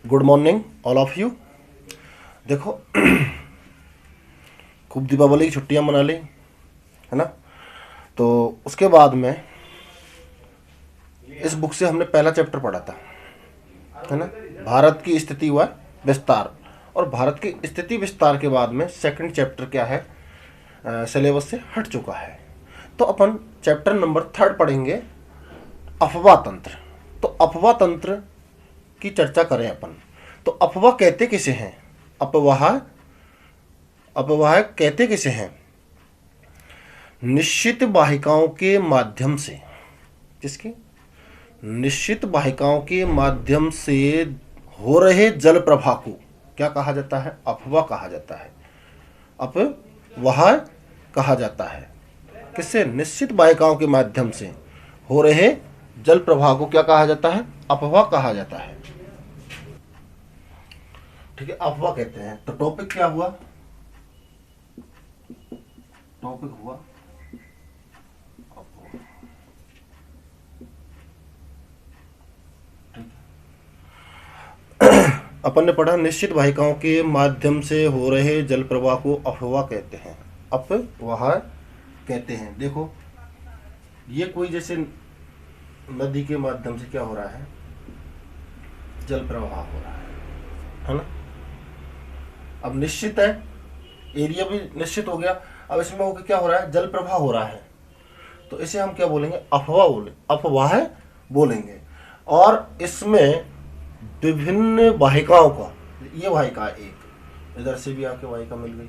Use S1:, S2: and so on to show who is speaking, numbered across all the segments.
S1: Good morning all of you. देखो खूब दीपावली की छुट्टियां मना ली है ना। तो उसके बाद में इस बुक से हमने पहला चैप्टर पढ़ा था है ना, भारत की स्थिति व विस्तार। और भारत की स्थिति विस्तार के बाद में सेकंड चैप्टर क्या है, सिलेबस से हट चुका है। तो अपन चैप्टर नंबर 3 पढ़ेंगे, अफवाह तंत्र। तो अफवाह तंत्र की चर्चा करें अपन। तो अफवाह कहते किसे हैं? अफवाह अफवाह कहते किसे हैं? निश्चित वाहिकाओं के माध्यम से, किसके? निश्चित वाहिकाओं के माध्यम से हो रहे जल प्रवाह को क्या कहा जाता है? अफवाह कहा जाता है। अफवाह कहा जाता है किससे? निश्चित वाहिकाओं के माध्यम से हो रहे जल प्रवाह को क्या कहा जाता है? अफवाह कहा जाता है। ठीक है, अफवाह कहते हैं। तो टॉपिक क्या हुआ? टॉपिक हुआ अफवाह। अपन ने पढ़ा निश्चित वाहिकाओं के माध्यम से हो रहे जल प्रवाह को अफवाह कहते हैं। अफवाह कहते हैं। देखो, ये कोई जैसे नदी के माध्यम से क्या हो रहा है? जल प्रवाह हो रहा है ना। अब निश्चित है, एरिया भी निश्चित हो गया। अब इसमें होकर क्या हो रहा है? जल प्रवाह हो रहा है। तो इसे हम क्या बोलेंगे? अफवाह बोलेंगे। और इसमें विभिन्न वाहिकाओं का, ये वाहिका एक, इधर से भी आके वाहिका मिल गई,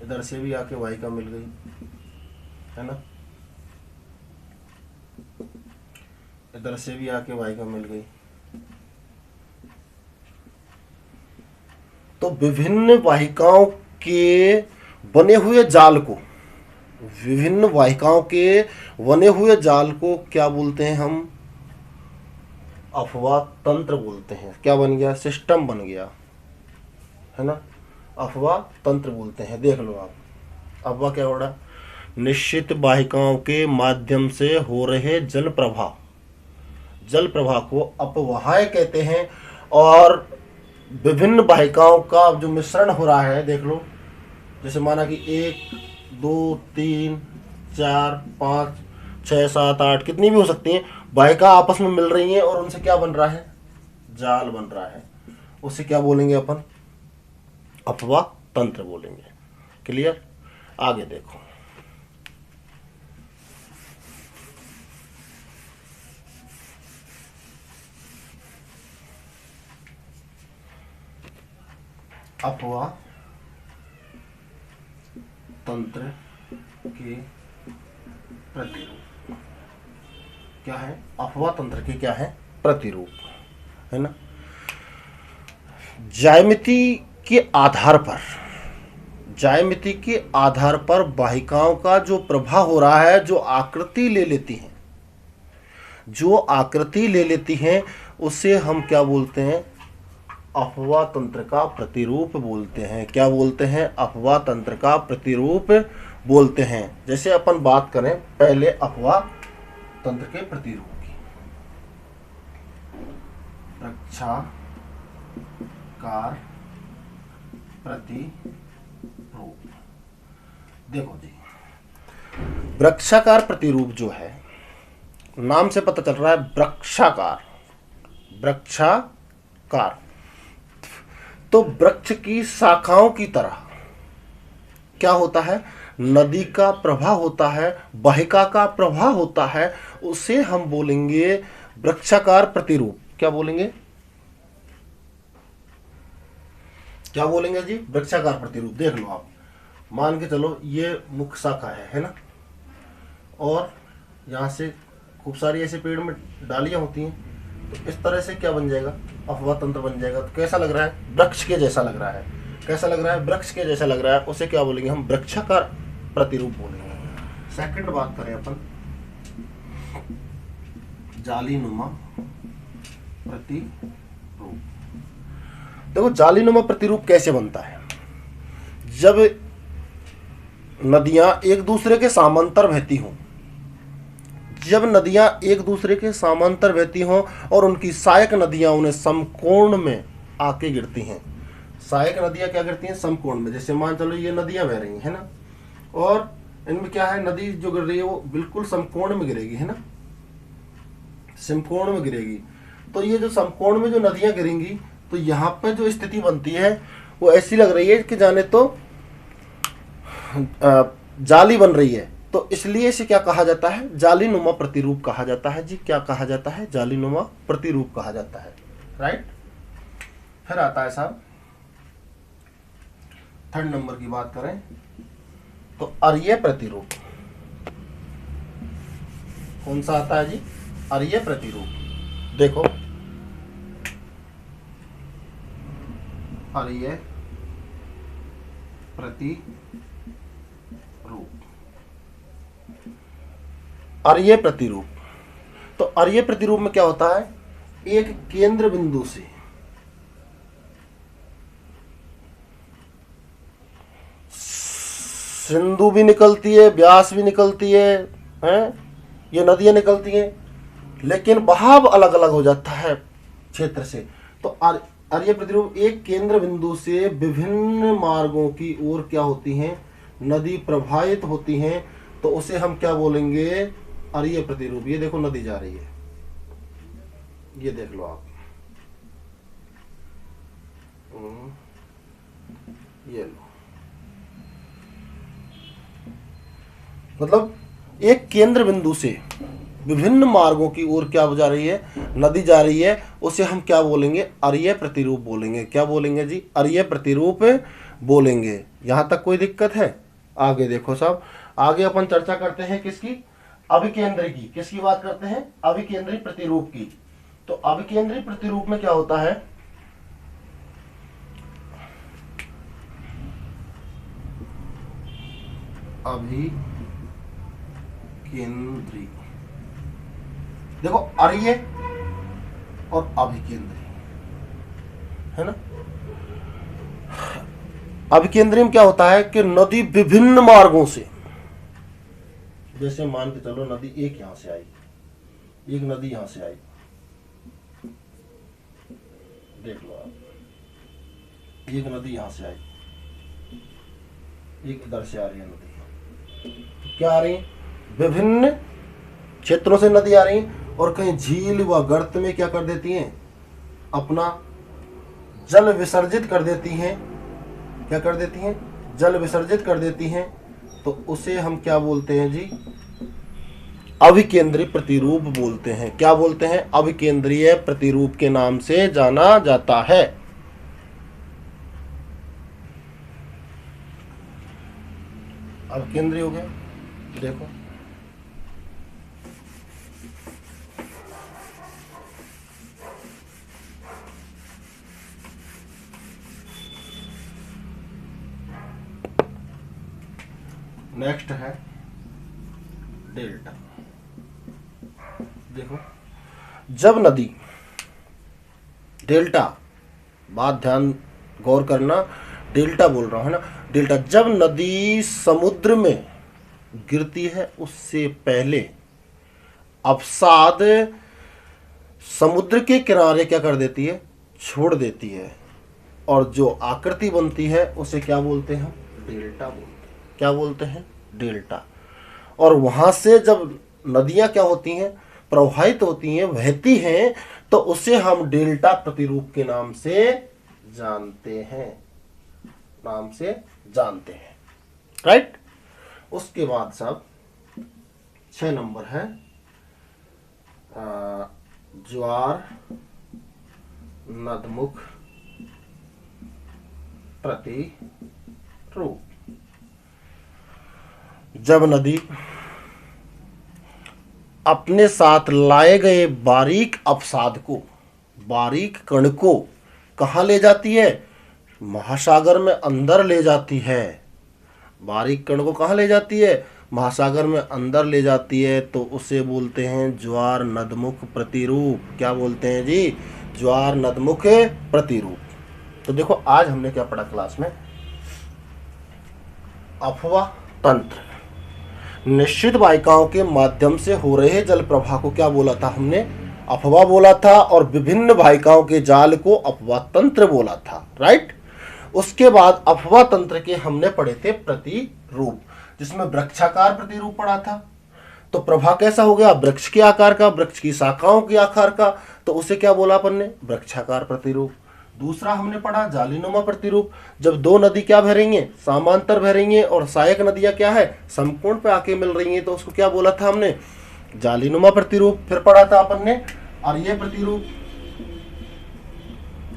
S1: इधर से भी आके वाहिका मिल गई है ना, इधर से भी आके वाहिका मिल गई। तो विभिन्न वाहिकाओं के बने हुए जाल को, विभिन्न वाहिकाओं के बने हुए जाल को क्या बोलते हैं हम? अफवाह तंत्र बोलते हैं। क्या बन गया? सिस्टम बन गया है ना, अफवाह तंत्र बोलते हैं। देख लो आप, अफवाह क्या हो रहा? निश्चित वाहिकाओं के माध्यम से हो रहे जल प्रवाह, जल प्रवाह को अफवाह कहते हैं। और विभिन्न वाहिकाओं का जो मिश्रण हो रहा है, देख लो, जैसे माना कि 1 2 3 4 5 6 7 8 कितनी भी हो सकती हैं वाहिका आपस में मिल रही हैं और उनसे क्या बन रहा है? जाल बन रहा है। उसे क्या बोलेंगे अपन? अफवाह तंत्र बोलेंगे। क्लियर? आगे देखो, अफवाह तंत्र के प्रतिरूप क्या है? अफवाह तंत्र के क्या है? प्रतिरूप है ना। ज्यामिति के आधार पर, ज्यामिति के आधार पर वाहिकाओं का जो प्रवाह हो रहा है, जो आकृति ले लेती हैं, जो आकृति ले लेती हैं, उसे हम क्या बोलते हैं? अफवाह तंत्र का प्रतिरूप बोलते हैं। क्या बोलते हैं? अफवाह तंत्र का प्रतिरूप बोलते हैं। जैसे अपन बात करें पहले अफवाह तंत्र के प्रतिरूप की, वृक्षाकार प्रतिरूप। देखो जी, वृक्षाकार प्रतिरूप जो है, नाम से पता चल रहा है वृक्षाकार, वृक्षाकार। तो वृक्ष की शाखाओं की तरह क्या होता है? नदी का प्रवाह होता है, वाहिका का प्रवाह होता है, उसे हम बोलेंगे वृक्षाकार प्रतिरूप। क्या बोलेंगे? क्या बोलेंगे जी? वृक्षाकार प्रतिरूप। देख लो आप, मान के चलो ये मुख्य शाखा है ना, और यहाँ से खूब सारी ऐसे पेड़ में डालियां होती हैं। तो इस तरह से क्या बन जाएगा? अफवाह तंत्र बन जाएगा। तो कैसा लग रहा है? वृक्ष के जैसा लग रहा है। कैसा लग रहा है? वृक्ष के जैसा लग रहा है। उसे क्या बोलेंगे हम? वृक्षाकार प्रतिरूप बोलेंगे। सेकंड बात करें अपन, जालीनुमा प्रतिरूप। देखो, जालीनुमा प्रतिरूप कैसे बनता है? जब नदियां एक दूसरे के समांतर बहती हों, जब नदियां एक दूसरे के समांतर बहती हों और उनकी सहायक नदियां उन्हें समकोण में आके गिरती हैं। सहायक नदियां क्या करती हैं? समकोण में। जैसे मान चलो ये नदियां बह रही है ना, और इनमें क्या है, नदी जो गिर रही है वो बिल्कुल समकोण में गिरेगी, है ना, समकोण में गिरेगी। तो ये जो समकोण में जो नदियां गिरेंगी, तो यहाँ पे जो स्थिति बनती है वो ऐसी लग रही है कि जाने तो जाली बन रही है। तो इसलिए इसे क्या कहा जाता है? जालीनुमा प्रतिरूप कहा जाता है जी। क्या कहा जाता है? जालीनुमा प्रतिरूप कहा जाता है। राइट। फिर आता है साहब थर्ड नंबर की बात करें तो अरीय प्रतिरूप। कौन सा आता है जी? अरीय प्रतिरूप। देखो अरीय प्रतिरूप। अरीय प्रतिरूप, तो अरीय प्रतिरूप में क्या होता है? एक केंद्र बिंदु से सिंधु भी निकलती है, ब्यास भी निकलती है, हैं? ये नदियां निकलती हैं, लेकिन बहाव अलग अलग हो जाता है क्षेत्र से। तो अरीय प्रतिरूप एक केंद्र बिंदु से विभिन्न मार्गों की ओर क्या होती हैं? नदी प्रवाहित होती हैं। तो उसे हम क्या बोलेंगे? अरीय प्रतिरूप। ये देखो नदी जा रही है, ये देख लो आप, ये लो, मतलब एक केंद्र बिंदु से विभिन्न मार्गों की ओर क्या जा रही है? नदी जा रही है। उसे हम क्या बोलेंगे? अरीय प्रतिरूप बोलेंगे। क्या बोलेंगे जी? अरीय प्रतिरूप बोलेंगे। यहां तक कोई दिक्कत है? आगे देखो साहब, आगे अपन चर्चा करते हैं किसकी? अभिकेंद्री की। किसकी बात करते हैं? अभिकेंद्री प्रतिरूप की। तो अभिकेंद्री प्रतिरूप में क्या होता है? अभिकेंद्री, देखो अरीय और अभिकेंद्री, है ना। अभिकेंद्री में क्या होता है कि नदी विभिन्न मार्गों से, जैसे मान के चलो नदी एक यहां से आई, एक नदी यहां से आई, देख लो आप, एक नदी यहां से आई, एक इधर से आ रही है नदी। क्या आ रही? विभिन्न क्षेत्रों से नदी आ रही, और कहीं झील व गर्त में क्या कर देती हैं? अपना जल विसर्जित कर देती हैं। क्या कर देती हैं? जल विसर्जित कर देती हैं। तो उसे हम क्या बोलते हैं जी? अभिकेंद्री प्रतिरूप बोलते हैं। क्या बोलते हैं? अभिकेंद्रीय प्रतिरूप के नाम से जाना जाता है। अभिकेंद्री हो गया। देखो नेक्स्ट है डेल्टा। देखो जब नदी, डेल्टा, बात ध्यान गौर करना, डेल्टा बोल रहा हूं, है ना, डेल्टा। जब नदी समुद्र में गिरती है उससे पहले अवसाद समुद्र के किनारे क्या कर देती है? छोड़ देती है, और जो आकृति बनती है उसे क्या बोलते हैं? डेल्टा बोलते हैं। क्या बोलते हैं? डेल्टा। और वहां से जब नदियां क्या होती हैं? प्रवाहित होती हैं, बहती हैं, तो उसे हम डेल्टा प्रतिरूप के नाम से जानते हैं, नाम से जानते हैं। राइट। उसके बाद साहब 6 नंबर है ज्वार नदमुख प्रतिरूप। जब नदी अपने साथ लाए गए बारीक अवसाद को, बारीक कण को कहाँ ले जाती है? महासागर में अंदर ले जाती है। बारीक कण को कहाँ ले जाती है? महासागर में अंदर ले जाती है। तो उसे बोलते हैं ज्वार नदमुख प्रतिरूप। क्या बोलते हैं जी? ज्वार नदमुख प्रतिरूप। तो देखो आज हमने क्या पढ़ा क्लास में? अफवाह तंत्र। निश्चित वाहिकाओं के माध्यम से हो रहे जल प्रवाह को क्या बोला था हमने? अपवाह बोला था। और विभिन्न वाहिकाओं के जाल को अपवाह तंत्र बोला था, राइट। उसके बाद अपवाह तंत्र के हमने पढ़े थे प्रतिरूप, जिसमें वृक्षाकार प्रतिरूप पढ़ा था। तो प्रवाह कैसा हो गया? वृक्ष के आकार का, वृक्ष की शाखाओं के आकार का, तो उसे क्या बोला अपन ने? वृक्षाकार प्रतिरूप। दूसरा हमने पढ़ा जालीनुमा प्रतिरूप, जब दो नदी क्या बह रही हैं? समांतर बह रही हैं, और सहायक नदियां क्या है? समकोण पे आके मिल रही हैं, तो उसको क्या बोला था हमने? जालीनुमा प्रतिरूप। फिर पढ़ा था अपन ने अरीय प्रतिरूप।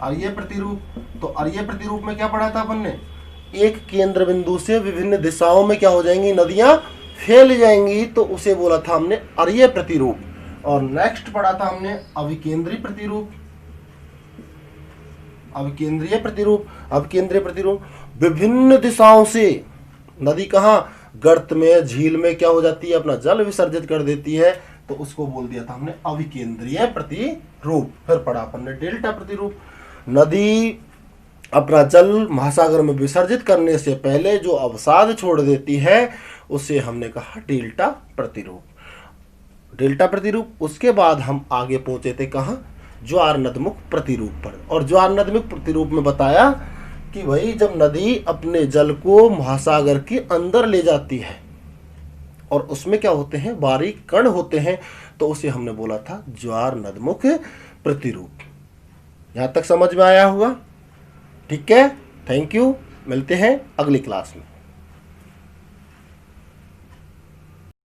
S1: अरीय प्रतिरूप, तो अरीय प्रतिरूप में क्या पढ़ा था अपन ने? एक केंद्र बिंदु से विभिन्न दिशाओं में क्या हो जाएंगी? नदियां फैल जाएंगी, तो उसे बोला था हमने अरीय प्रतिरूप। और नेक्स्ट पढ़ा था हमने अविकेंद्रीय प्रतिरूप। अविकेंद्रीय प्रतिरूप, अविकेंद्रीय प्रतिरूप विभिन्न दिशाओं से नदी कहाँ? गर्त में, झील में क्या हो जाती है? अपना जल विसर्जित कर देती है, तो उसको बोल दिया था हमने अविकेंद्रीय प्रतिरूप। फिर पढ़ा अपन ने डेल्टा प्रतिरूप, नदी अपना जल महासागर में विसर्जित करने से पहले जो अवसाद छोड़ देती है, उसे हमने कहा डेल्टा प्रतिरूप। डेल्टा प्रतिरूप। उसके बाद हम आगे पहुंचे थे कहाँ? ज्वार नदमुख प्रतिरूप पर। और ज्वार नदमुख प्रतिरूप में बताया कि भाई जब नदी अपने जल को महासागर के अंदर ले जाती है और उसमें क्या होते हैं? बारीक कण होते हैं, तो उसे हमने बोला था ज्वार नदमुख प्रतिरूप। यहां तक समझ में आया होगा? ठीक है, थैंक यू। मिलते हैं अगली क्लास में।